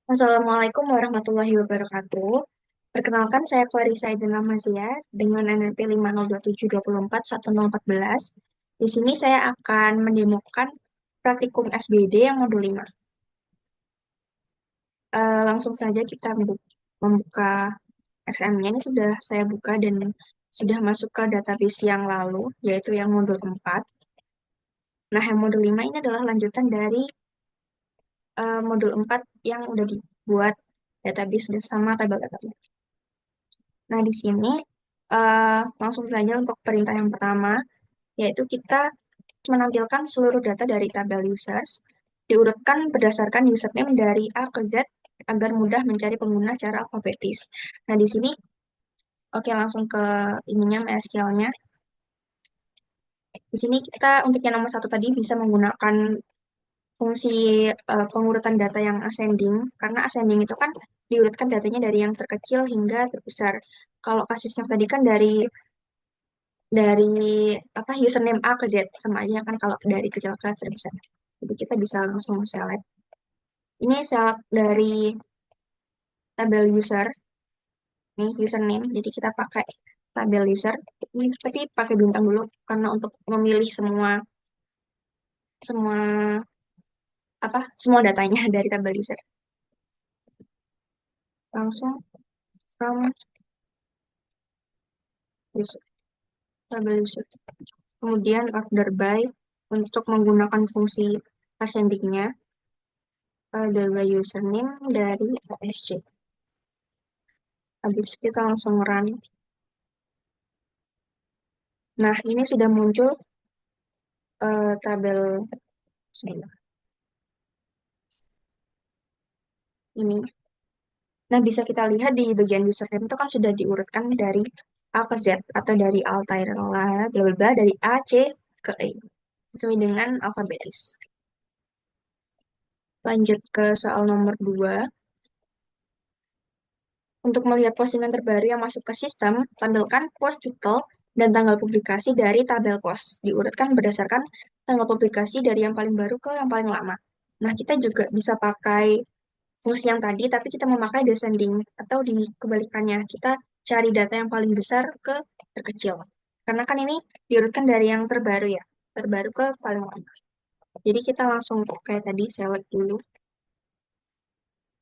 Assalamualaikum warahmatullahi wabarakatuh. Perkenalkan, saya Clarissa Idina Mazia dengan NNP 502724114. Di sini saya akan mendemokan praktikum SBD yang modul 5. Langsung saja kita membuka XM-nya. Ini sudah saya buka dan sudah masuk ke database yang lalu, yaitu yang modul 4. Nah, yang modul 5 ini adalah lanjutan dari modul 4 yang udah dibuat database sama tabel-tabelnya. Nah, di sini langsung saja untuk perintah yang pertama, yaitu kita menampilkan seluruh data dari tabel users, diurutkan berdasarkan username dari A ke Z agar mudah mencari pengguna secara alfabetis. Nah, di sini, oke, langsung ke ininya, MySQL-nya. Di sini kita untuk yang nomor satu tadi bisa menggunakan fungsi pengurutan data yang ascending, karena ascending itu kan diurutkan datanya dari yang terkecil hingga terbesar. Kalau kasusnya tadi kan dari apa username A ke Z sama aja kan kalau dari kecil ke terbesar. Jadi kita bisa langsung select. Ini select dari tabel user, nih username. Jadi kita pakai tabel user. Ini tapi pakai bintang dulu karena untuk memilih semua semua semua datanya dari tabel user. Langsung from user, tabel user. Kemudian order by untuk menggunakan fungsi ascendingnya, order by username dari ASC. Habis kita langsung run. Nah, ini sudah muncul tabel sebentar, ini. Nah, bisa kita lihat di bagian username itu kan sudah diurutkan dari A ke Z atau dari altair bla bla bla dari A, C ke E sesuai dengan alfabetis. Lanjut ke soal nomor 2. Untuk melihat postingan terbaru yang masuk ke sistem, tampilkan post title dan tanggal publikasi dari tabel post. Diurutkan berdasarkan tanggal publikasi dari yang paling baru ke yang paling lama. Nah, kita juga bisa pakai fungsi yang tadi, tapi kita memakai descending atau di kebalikannya. Kita cari data yang paling besar ke terkecil. Karena kan ini diurutkan dari yang terbaru ya, terbaru ke paling lama. Jadi kita langsung kayak tadi select dulu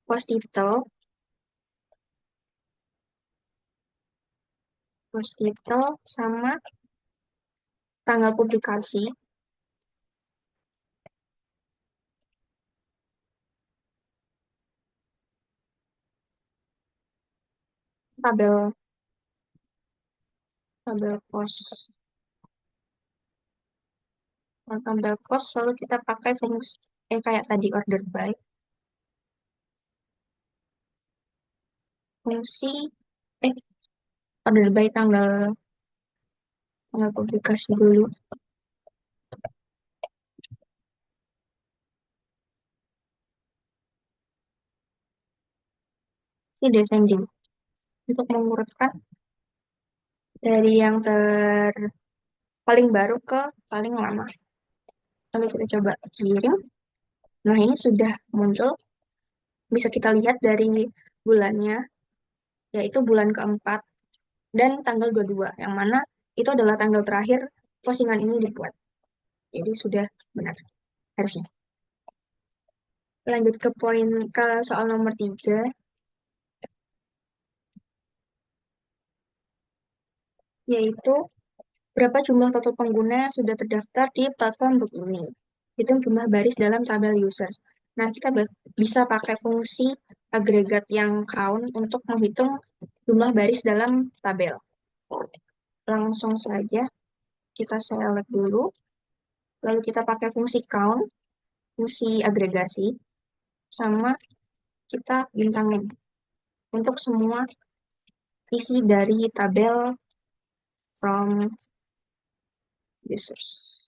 post title, sama tanggal publikasi, tabel tabel post. Nah, tabel post selalu kita pakai fungsi kayak tadi order by, fungsi eh order by tanggal tanggal publikasi dulu, si descending untuk mengurutkan dari yang paling baru ke paling lama. Lalu kita coba kirim. Nah, ini sudah muncul. Bisa kita lihat dari bulannya, yaitu bulan keempat dan tanggal 22, yang mana itu adalah tanggal terakhir postingan ini dibuat. Jadi sudah benar, harusnya. Lanjut ke soal nomor 3, yaitu berapa jumlah total pengguna yang sudah terdaftar di platform book ini. Hitung jumlah baris dalam tabel users. Nah, kita bisa pakai fungsi agregat yang count untuk menghitung jumlah baris dalam tabel. Langsung saja kita select dulu, lalu kita pakai fungsi count, fungsi agregasi, sama kita bintangin untuk semua isi dari tabel from users.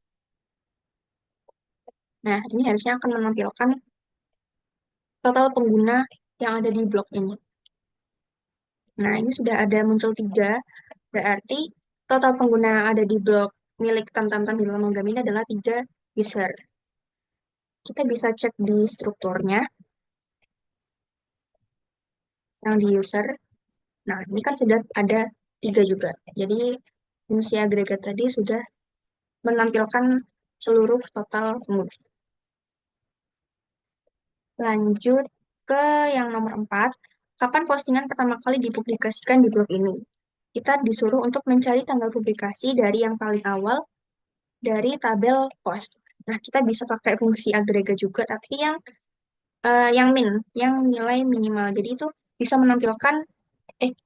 Nah, ini harusnya akan menampilkan total pengguna yang ada di blog ini. Nah, ini sudah ada muncul 3, berarti total pengguna yang ada di blog milik Tamtam Tamtam Logam ini adalah 3 user. Kita bisa cek di strukturnya. yang di user. Nah, ini kan sudah ada tiga juga. Jadi, fungsi agregat tadi sudah menampilkan seluruh total kemudian. Lanjut ke yang nomor 4. Kapan postingan pertama kali dipublikasikan di blog ini? Kita disuruh untuk mencari tanggal publikasi dari yang paling awal dari tabel post. Nah, kita bisa pakai fungsi agregat juga, tapi yang min, yang nilai minimal. Jadi itu bisa menampilkan,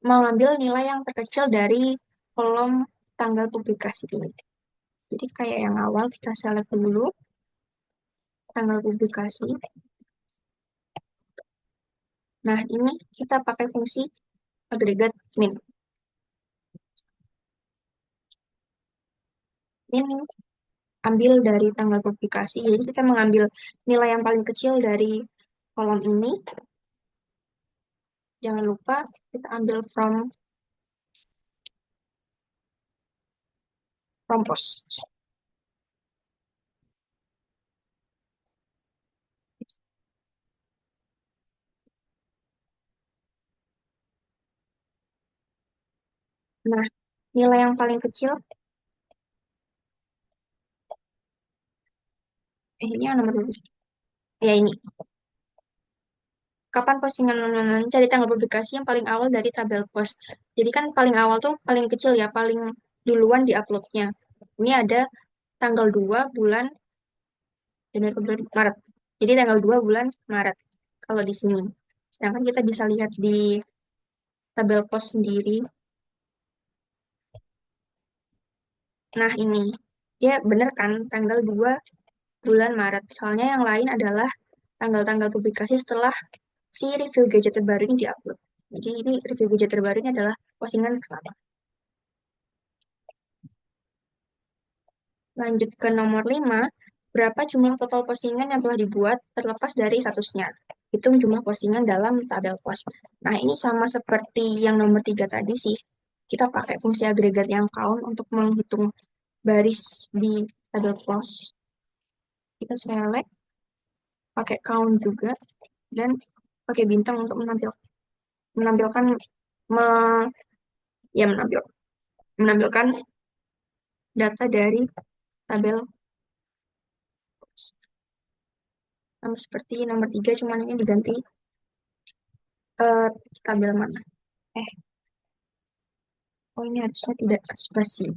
mengambil nilai yang terkecil dari kolom tanggal publikasi ini. Jadi kayak yang awal kita select dulu tanggal publikasi. Nah, ini kita pakai fungsi agregat min. Min ambil dari tanggal publikasi. Jadi kita mengambil nilai yang paling kecil dari kolom ini. Jangan lupa kita ambil from post. Nah, nilai yang paling kecil, ini yang nomor berapa sih? Ya ini. Kapan postingan cari tanggal publikasi yang paling awal dari tabel post. Jadi kan paling awal tuh paling kecil ya, paling duluan di uploadnya. Ini ada tanggal 2 bulan Januari, Februari, Maret. Jadi tanggal 2 bulan Maret kalau di sini. Sedangkan kita bisa lihat di tabel post sendiri. Nah, ini. Dia bener kan tanggal 2 bulan Maret. Soalnya yang lain adalah tanggal-tanggal publikasi setelah si review gadget terbaru ini diupload. Jadi ini review gadget terbaru ini adalah postingan pertama. Lanjut ke nomor 5, berapa jumlah total postingan yang telah dibuat terlepas dari statusnya. Hitung jumlah postingan dalam tabel post. Nah, ini sama seperti yang nomor 3 tadi sih. Kita pakai fungsi agregat yang count untuk menghitung baris di tabel post. Kita select, pakai count juga, dan pakai bintang untuk menampilkan me, ya menampilkan data dari tabel post. Sama seperti nomor 3, cuman ini diganti eh, tabel mana. Eh, oh ini harusnya tidak spasi.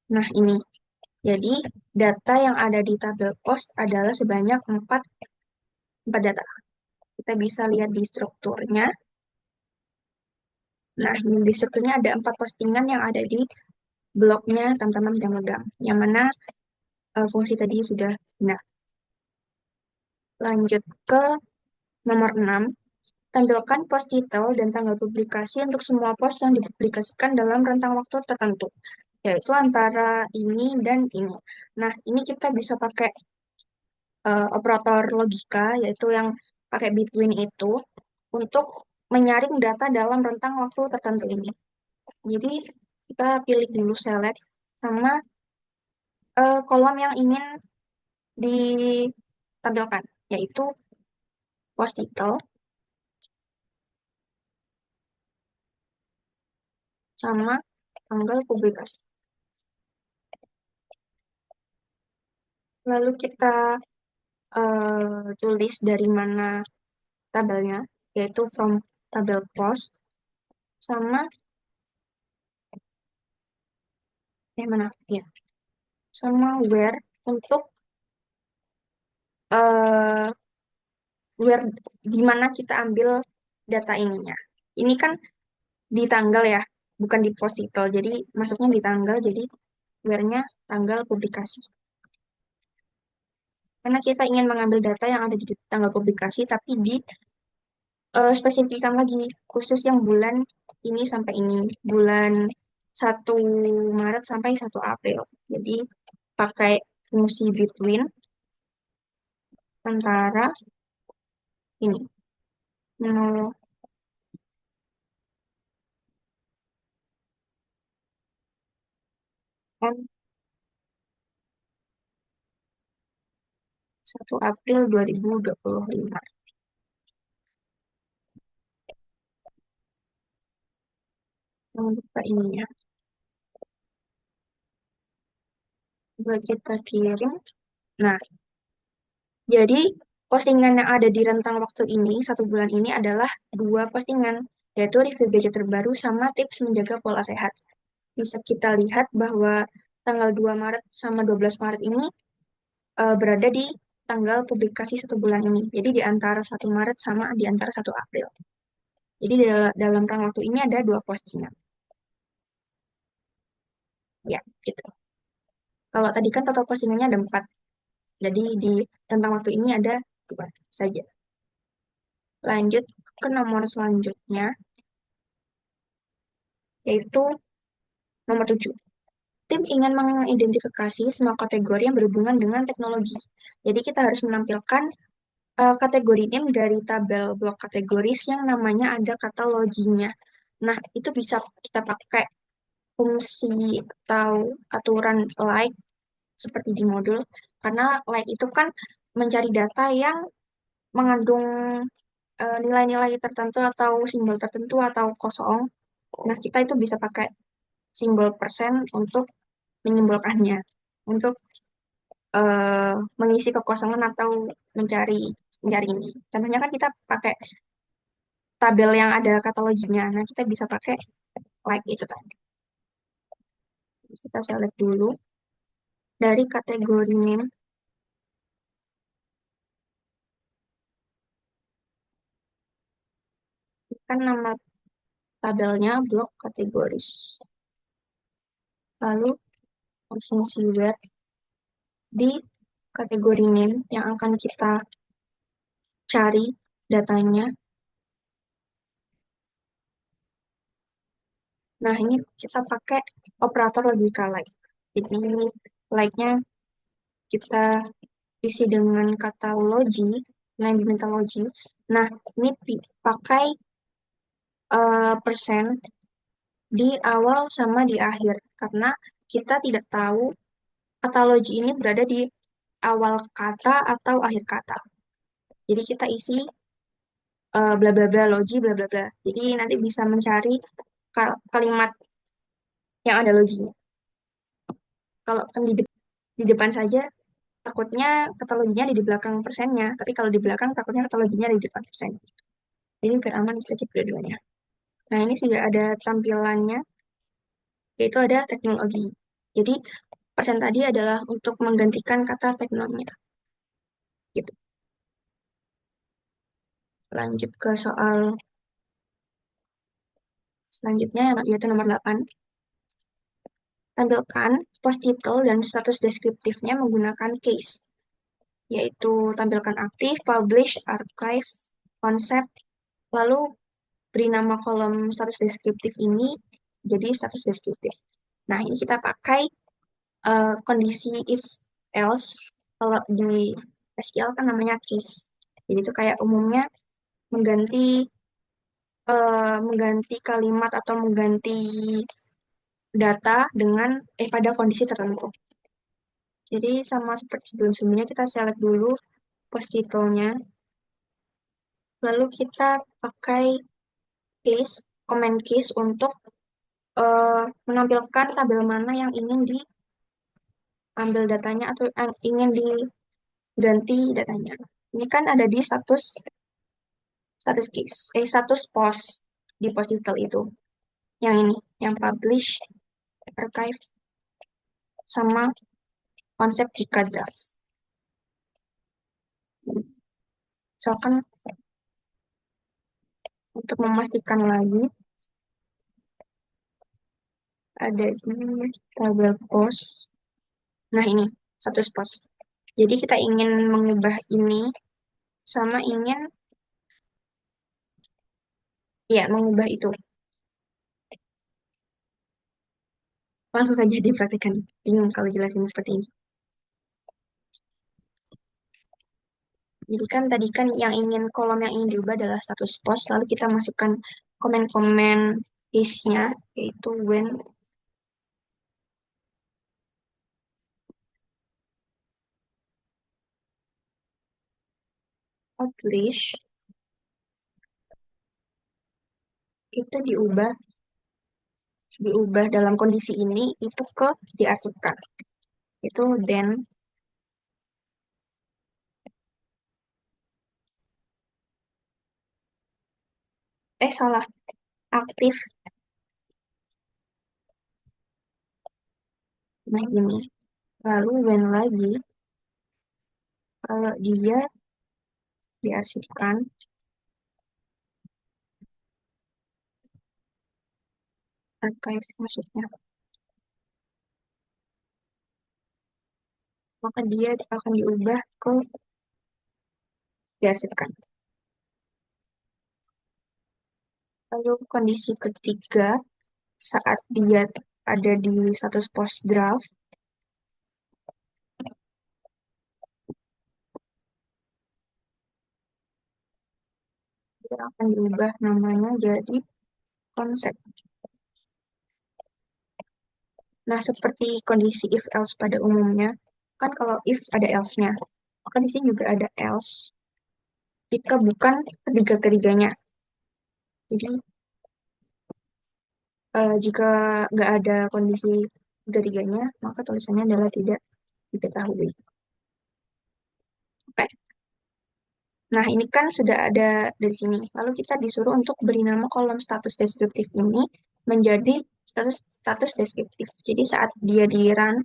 Nah, ini. Jadi, data yang ada di tabel post adalah sebanyak 4 data. Kita bisa lihat di strukturnya. Nah, ini di strukturnya ada 4 postingan yang ada di blognya teman-teman yang megang. Yang mana fungsi tadi sudah benar. Lanjut ke nomor 6. Tampilkan post title dan tanggal publikasi untuk semua post yang dipublikasikan dalam rentang waktu tertentu, yaitu antara ini dan ini. Nah, ini kita bisa pakai operator logika, yaitu yang pakai between itu, untuk menyaring data dalam rentang waktu tertentu ini. Jadi, kita pilih dulu select sama kolom yang ingin ditampilkan, yaitu post title sama tanggal publikasi. Lalu kita tulis dari mana tabelnya, yaitu from tabel post, sama, mana, ya, sama where untuk eh where di mana kita ambil data ininya. Ini kan di tanggal ya, bukan di post title. Jadi masuknya di tanggal, jadi where-nya tanggal publikasi. Karena kita ingin mengambil data yang ada di tanggal publikasi, tapi di spesifikkan lagi, khusus yang bulan ini sampai ini, bulan 1 Maret sampai 1 April. Jadi pakai fungsi between antara ini, 0 dan 1 April 2025. Buka ininya. Buat kita kirim. Nah, jadi postingan yang ada di rentang waktu ini, 1 bulan ini adalah 2 postingan, yaitu review gadget terbaru sama tips menjaga pola sehat. Bisa kita lihat bahwa tanggal 2 Maret sama 12 Maret ini berada di tanggal publikasi 1 bulan ini. Jadi di antara 1 Maret sama di antara 1 April. Jadi dalam rentang waktu ini ada 2 postingan. Ya, gitu. Kalau tadi kan total postingannya ada 4. Jadi di tentang waktu ini ada 2 saja. Lanjut ke nomor selanjutnya, yaitu nomor 7. Tim ingin mengidentifikasi semua kategori yang berhubungan dengan teknologi. Jadi kita harus menampilkan kategori name dari tabel blok kategoris yang namanya ada kata loginya. Nah, itu bisa kita pakai fungsi atau aturan like seperti di modul, karena like itu kan mencari data yang mengandung nilai-nilai tertentu atau simbol tertentu atau kosong. Nah, kita itu bisa pakai simbol persen untuk menyimbolkannya, untuk eh, mengisi kekosongan atau mencari mencari ini. Contohnya kan kita pakai tabel yang ada kataloginya. Nah, kita bisa pakai like itu tadi. Terus kita select dulu dari kategori name, kan nama tabelnya blok kategoris. Lalu fungsi where di kategori name yang akan kita cari datanya. Nah, ini kita pakai operator logika like. Jadi ini like-nya kita isi dengan kata logi, nah yang diminta logi. Nah, ini pakai persen di awal sama di akhir, karena kita tidak tahu kata logi ini berada di awal kata atau akhir kata. Jadi kita isi bla bla bla logi bla bla bla. Jadi nanti bisa mencari kalimat yang ada loginya. Kalau kan di depan saja takutnya kata loginya ada di belakang persennya, tapi kalau di belakang takutnya kata loginya ada di depan persen. Jadi biar aman kita cek dua-duanya. Nah, ini sudah ada tampilannya, yaitu ada teknologi. Jadi persen tadi adalah untuk menggantikan kata teknologi. Gitu. Lanjut ke soal selanjutnya, yaitu nomor 8. Tampilkan post title dan status deskriptifnya menggunakan case, yaitu tampilkan aktif, publish, archive, konsep, lalu beri nama kolom status deskriptif ini jadi status deskriptif. Nah, ini kita pakai kondisi if else. Kalau di SQL kan namanya case. Jadi itu kayak umumnya mengganti mengganti kalimat atau mengganti data dengan pada kondisi tertentu. Jadi sama seperti sebelum-sebelumnya kita select dulu post title-nya, lalu kita pakai case, comment case untuk menampilkan tabel mana yang ingin diambil datanya atau yang ingin diganti datanya. Ini kan ada di status status case, status post di post title itu. Yang ini, yang publish, archive, sama konsep jika draft. Misalkan untuk memastikan lagi, ada di tabel post. Nah, ini status post. Jadi kita ingin mengubah ini sama ingin ya mengubah itu. Langsung saja diperhatikan. Bingung kalau jelasin seperti ini. Jadi kan tadi kan yang ingin kolom yang ingin diubah adalah status post, lalu kita masukkan komen-komen case-nya, yaitu when publish itu diubah diubah dalam kondisi ini itu ke diarsipkan. Itu then, salah, aktif. Nah ini. Lalu when lagi, kalau dia diarsipkan, archive maksudnya, maka dia akan diubah ke diarsipkan. Lalu kondisi ketiga, saat dia ada di status post draft, dia akan diubah namanya jadi konsep. Nah, seperti kondisi if else pada umumnya, kan kalau if ada else-nya, maka di sini juga ada else jika bukan ketiga-ketiganya. Jadi, jika nggak ada kondisi ketiga-tiganya, maka tulisannya adalah tidak diketahui. Oke. Nah, ini kan sudah ada dari sini. Lalu kita disuruh untuk beri nama kolom status deskriptif ini menjadi status status deskriptif. Jadi saat dia di run,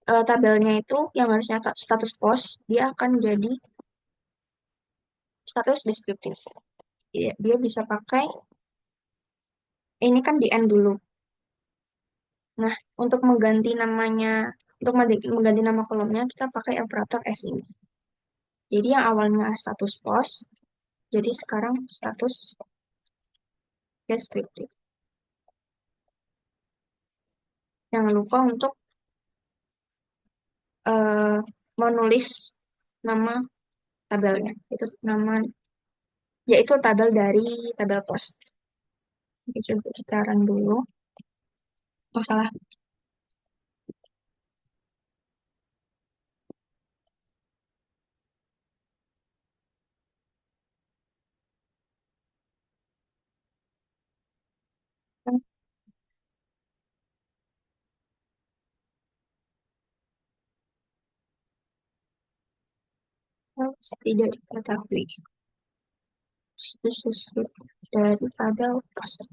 tabelnya itu yang harusnya status post, dia akan jadi status deskriptif. Dia bisa pakai, ini kan di end dulu. Nah, untuk mengganti namanya, untuk mengganti nama kolomnya, kita pakai operator S ini. Jadi yang awalnya status post, jadi sekarang status deskriptif. Jangan lupa untuk eh, menulis nama tabelnya. Itu nama, yaitu tabel dari tabel post. Oke, coba kita run dulu. Oh, salah. Tidak diketahui. Khusus dari tabel post.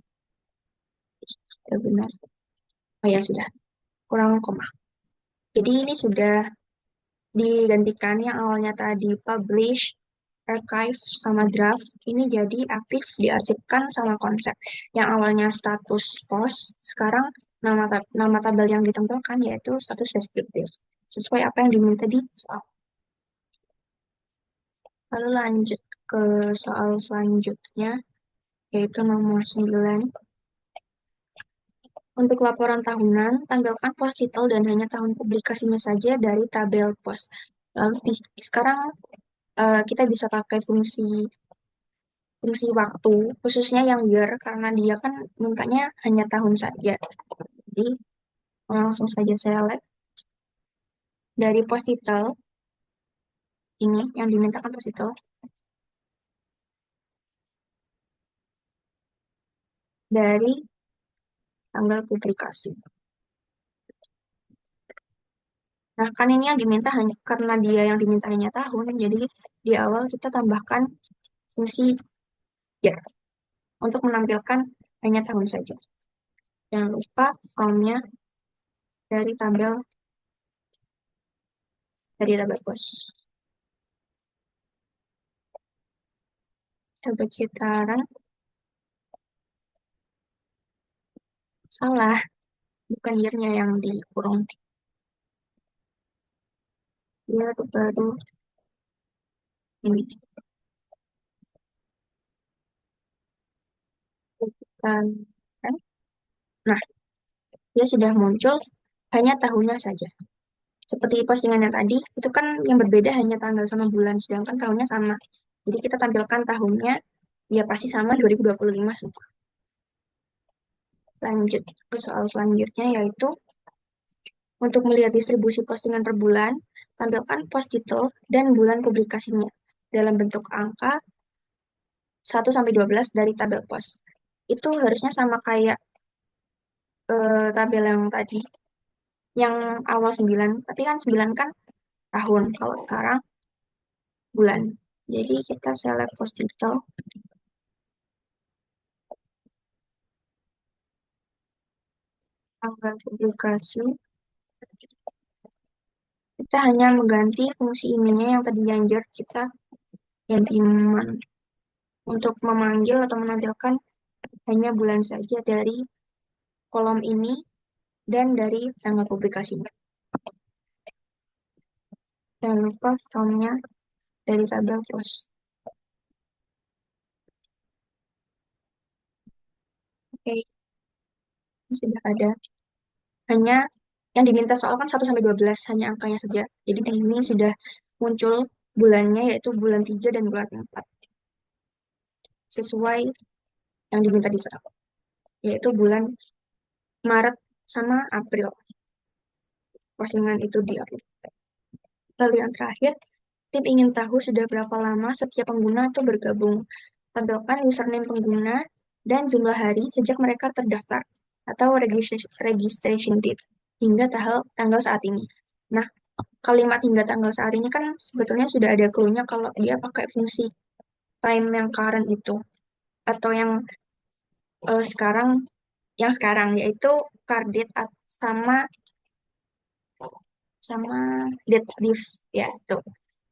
Sudah benar. Oh ya, sudah. Kurang koma. Jadi ini sudah digantikan yang awalnya tadi publish, archive, sama draft. Ini jadi aktif, diarsipkan sama konsep. Yang awalnya status post, sekarang nama tabel yang ditampilkan yaitu status deskriptif. Sesuai apa yang diminta di soal. Lalu lanjut ke soal selanjutnya, yaitu nomor 9. Untuk laporan tahunan, tanggalkan post title dan hanya tahun publikasinya saja dari tabel post. Lalu sekarang kita bisa pakai fungsi waktu, khususnya yang year, karena dia kan mintanya hanya tahun saja. Jadi, langsung saja select dari post title, ini yang dimintakan post title, dari tanggal publikasi. Nah, kan ini yang diminta hanya, karena dia yang diminta hanya tahun, jadi di awal kita tambahkan fungsi year untuk menampilkan hanya tahun saja. Jangan lupa from-nya dari tabel post. Coba kita run. Salah, bukan year-nya yang dikurung. Year baru ini. Kita run. Nah, dia sudah muncul hanya tahunnya saja. Seperti postingan yang tadi, itu kan yang berbeda hanya tanggal sama bulan, sedangkan tahunnya sama. Jadi kita tampilkan tahunnya, ya pasti sama 2025 semua. Lanjut ke soal selanjutnya, yaitu untuk melihat distribusi postingan per bulan, tampilkan post title dan bulan publikasinya dalam bentuk angka 1 sampai 12 dari tabel post. Itu harusnya sama kayak tabel yang tadi, yang awal 9, tapi kan 9 kan tahun, kalau sekarang bulan. Jadi kita select post title, tanggal publikasi, kita hanya mengganti fungsi ininya yang tadi yang kita ganti month. Untuk memanggil atau menampilkan hanya bulan saja dari kolom ini dan dari tanggal publikasinya. Jangan lupa formnya dari tabel terus. Oke, ini sudah ada. Hanya yang diminta soal kan 1 sampai 12, hanya angkanya saja. Jadi di sini sudah muncul bulannya, yaitu bulan 3 dan bulan 4. Sesuai yang diminta di soal, yaitu bulan Maret sama April. Postingan itu di-upload. Lalu yang terakhir, tim ingin tahu sudah berapa lama setiap pengguna itu bergabung. Tampilkan username pengguna dan jumlah hari sejak mereka terdaftar atau registration date hingga tanggal saat ini. Nah, kalimat hingga tanggal saat ini kan sebetulnya sudah ada clue-nya kalau dia pakai fungsi time yang current itu, atau sekarang yang sekarang yaitu card date sama sama date diff ya itu.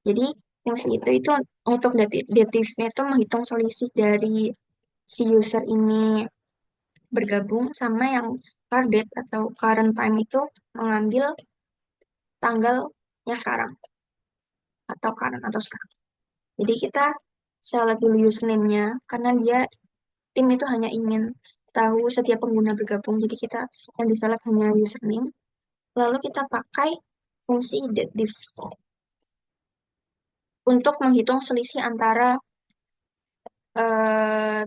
Jadi fungsi itu untuk dative-nya itu menghitung selisih dari si user ini bergabung, sama yang card date atau current time itu mengambil tanggalnya sekarang atau current atau sekarang. Jadi kita select dulu username-nya karena tim itu hanya ingin tahu setiap pengguna bergabung. Jadi kita yang diselect hanya username. Lalu kita pakai fungsi dative untuk menghitung selisih antara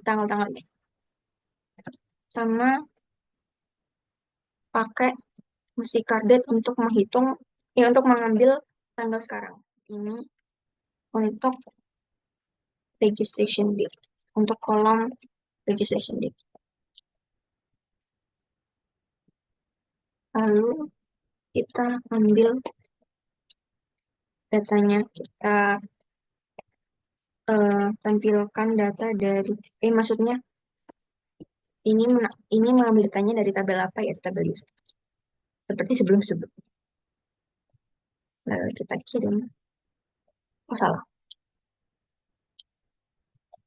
tanggal-tanggal ini. Sama pakai fungsi cardate untuk menghitung, ya untuk mengambil tanggal sekarang. Ini untuk registration date, untuk kolom registration date. Lalu kita ambil datanya, kita tampilkan data dari, maksudnya ini ini mengambil datanya dari tabel apa, ya tabel user. Seperti sebelum-sebelum. Lalu kita kirim. Oh, salah.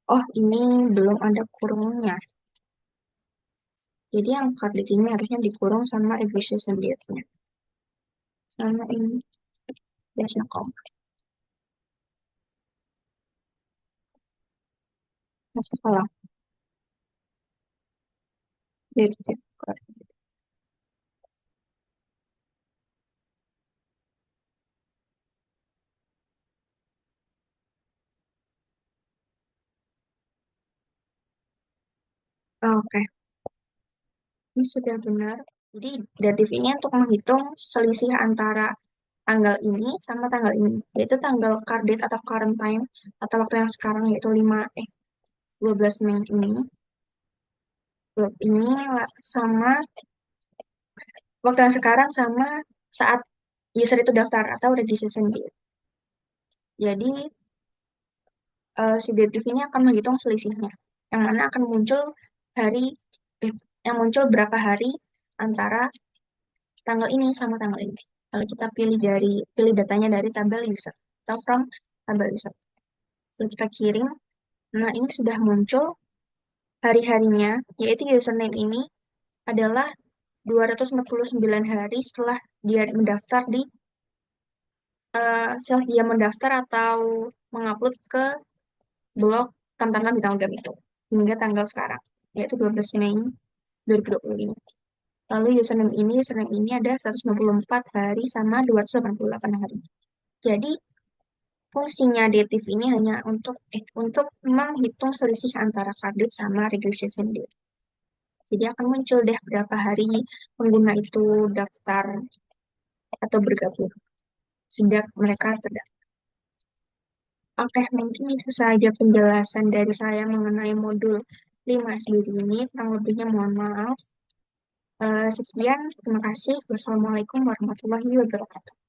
Oh, ini belum ada kurungnya. Jadi yang card ini harusnya dikurung sama registration date-nya. Sama ini dash com. Masuk salah. Date card. Oke, ini sudah benar. Jadi datif ini untuk menghitung selisih antara tanggal ini sama tanggal ini, yaitu tanggal card date atau current time atau waktu yang sekarang, yaitu 12 Mei ini sama waktu yang sekarang sama saat user itu daftar atau registration date. Jadi si datif ini akan menghitung selisihnya, yang mana akan muncul hari yang muncul berapa hari antara tanggal ini sama tanggal ini. Kalau kita pilih datanya dari tabel user atau from tabel user. Lalu kita kirim. Nah, ini sudah muncul hari-harinya, yaitu username ini adalah 249 hari setelah dia mendaftar setelah dia mendaftar atau mengupload ke blog Tamtama Bintang Gam itu hingga tanggal sekarang, yaitu 12 Mei 2025. Lalu username ini ada 194 hari sama 288 hari. Jadi fungsinya dative ini hanya untuk menghitung selisih antara kredit sama registration date. Jadi akan muncul deh berapa hari pengguna itu daftar atau bergabung sejak mereka terdaftar. Oke, mungkin itu saja penjelasan dari saya mengenai modul 5 sendiri ini. Kurang lebihnya mohon maaf. Sekian, terima kasih. Wassalamualaikum warahmatullahi wabarakatuh.